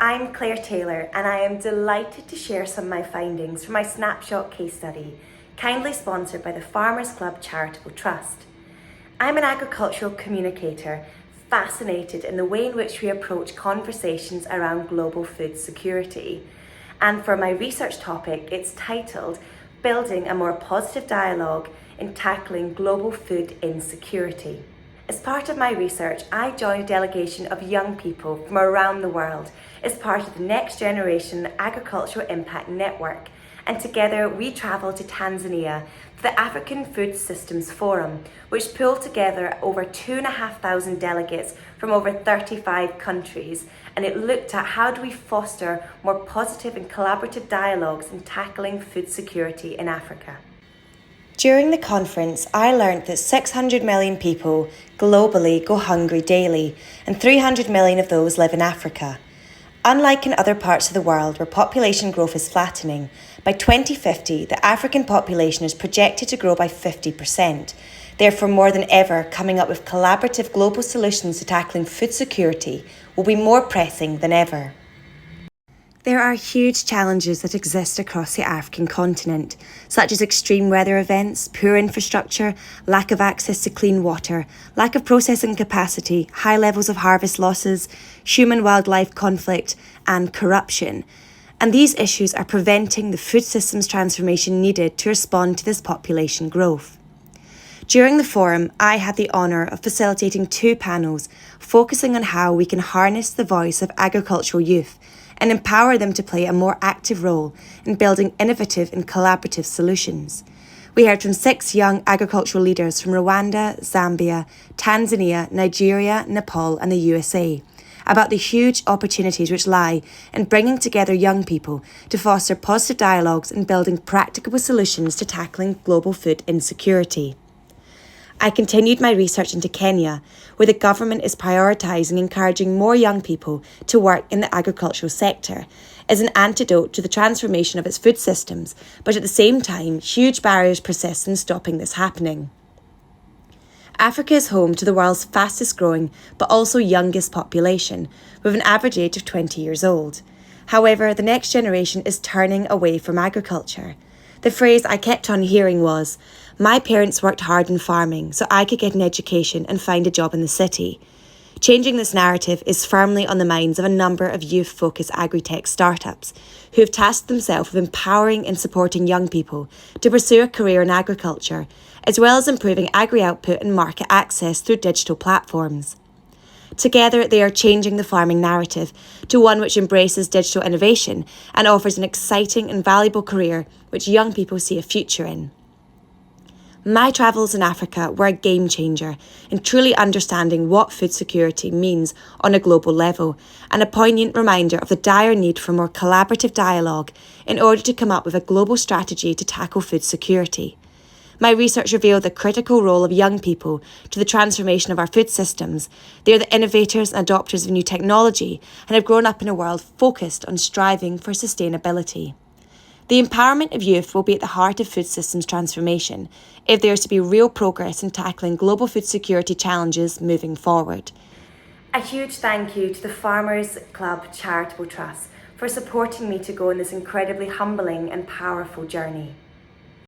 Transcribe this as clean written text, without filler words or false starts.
I'm Claire Taylor and I am delighted to share some of my findings from my snapshot case study, kindly sponsored by the Farmers Club Charitable Trust. I'm an agricultural communicator, fascinated in the way in which we approach conversations around global food security. And for my research topic, it's titled Building a More Positive Dialogue in Tackling Global Food Insecurity. As part of my research, I joined a delegation of young people from around the world as part of the Next Generation Agricultural Impact Network, and together we travelled to Tanzania for the African Food Systems Forum, which pulled together over 2,500 delegates from over 35 countries, and it looked at how do we foster more positive and collaborative dialogues in tackling food security in Africa. During the conference, I learned that 600 million people globally go hungry daily, and 300 million of those live in Africa. Unlike in other parts of the world where population growth is flattening, by 2050 the African population is projected to grow by 50%. Therefore, more than ever, coming up with collaborative global solutions to tackling food security will be more pressing than ever. There are huge challenges that exist across the African continent, such as extreme weather events, poor infrastructure, lack of access to clean water, lack of processing capacity, high levels of harvest losses, human-wildlife conflict, and corruption. And these issues are preventing the food systems transformation needed to respond to this population growth. During the forum, I had the honour of facilitating 2 panels focusing on how we can harness the voice of agricultural youth and empower them to play a more active role in building innovative and collaborative solutions. We heard from 6 young agricultural leaders from Rwanda, Zambia, Tanzania, Nigeria, Nepal and the USA about the huge opportunities which lie in bringing together young people to foster positive dialogues and building practicable solutions to tackling global food insecurity. I continued my research into Kenya, where the government is prioritising encouraging more young people to work in the agricultural sector as an antidote to the transformation of its food systems, but at the same time, huge barriers persist in stopping this happening. Africa is home to the world's fastest growing, but also youngest population, with an average age of 20 years old. However, the next generation is turning away from agriculture. The phrase I kept on hearing was, "My parents worked hard in farming so I could get an education and find a job in the city." Changing this narrative is firmly on the minds of a number of youth-focused agri-tech startups who have tasked themselves with empowering and supporting young people to pursue a career in agriculture, as well as improving agri-output and market access through digital platforms. Together, they are changing the farming narrative to one which embraces digital innovation and offers an exciting and valuable career which young people see a future in. My travels in Africa were a game changer in truly understanding what food security means on a global level, and a poignant reminder of the dire need for more collaborative dialogue in order to come up with a global strategy to tackle food security. My research revealed the critical role of young people to the transformation of our food systems. They are the innovators and adopters of new technology and have grown up in a world focused on striving for sustainability. The empowerment of youth will be at the heart of food systems transformation if there is to be real progress in tackling global food security challenges moving forward. A huge thank you to the Farmers Club Charitable Trust for supporting me to go on this incredibly humbling and powerful journey.